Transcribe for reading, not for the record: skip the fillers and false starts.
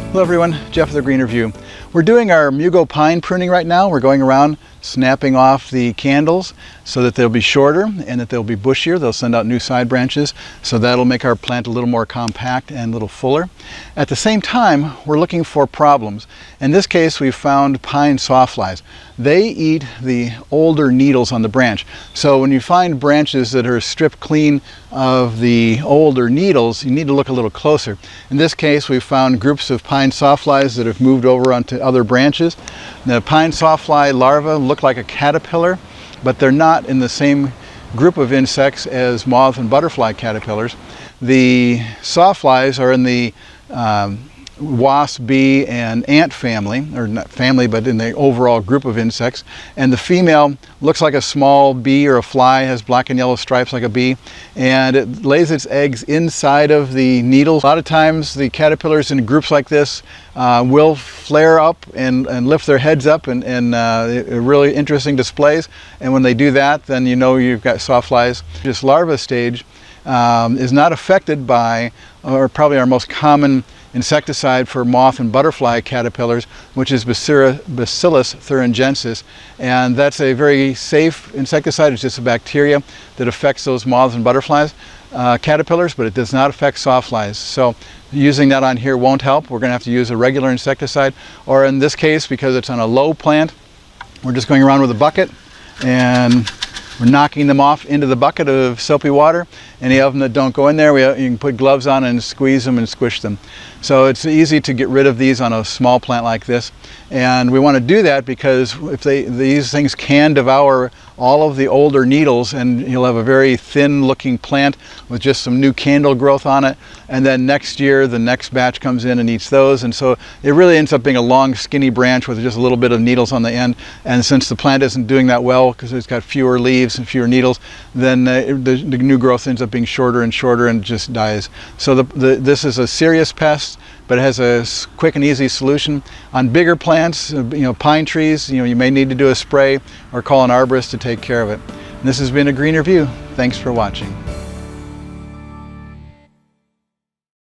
Hello everyone, Jeff with the Green Review. We're doing our Mugo pine pruning right now. We're going around snapping off the candles so that they'll be shorter and that they'll be bushier. They'll send out new side branches, so that'll make our plant a little more compact and a little fuller. At the same time, we're looking for problems. In this case, we've found pine sawflies. They eat the older needles on the branch. So when you find branches that are stripped clean of the older needles, you need to look a little closer. In this case, we've found groups of pine sawflies that have moved over onto other branches. The pine sawfly larvae look like a caterpillar, but they're not in the same group of insects as moth and butterfly caterpillars. The sawflies are in the wasp, bee, and ant family, or not family, but in the overall group of insects. And the female looks like a small bee or a fly, has black and yellow stripes like a bee, and it lays its eggs inside of the needles. A lot of times the caterpillars in groups like this will flare up and lift their heads up and really interesting displays. And when they do that, then you know you've got sawflies. This larva stage is not affected by, or probably our most common insecticide for moth and butterfly caterpillars, which is Bacillus thuringiensis, and that's a very safe insecticide. It's just a bacteria that affects those moths and butterflies caterpillars, but it does not affect sawflies. So using that on here won't help. We're going to have to use a regular insecticide, or in this case, because it's on a low plant, we're just going around with a bucket and we're knocking them off into the bucket of soapy water. Any of them that don't go in there, you can put gloves on and squeeze them and squish them. So it's easy to get rid of these on a small plant like this. And we want to do that because if these things can devour all of the older needles, and you'll have a very thin looking plant with just some new candle growth on it. And then next year, the next batch comes in and eats those. And so it really ends up being a long, skinny branch with just a little bit of needles on the end. And since the plant isn't doing that well because it's got fewer leaves and fewer needles, then the new growth ends up being shorter and shorter and just dies. So this is a serious pest, but it has a quick and easy solution. On bigger plants, pine trees, you may need to do a spray or call an arborist to take care of it. And this has been a Green Review. Thanks for watching.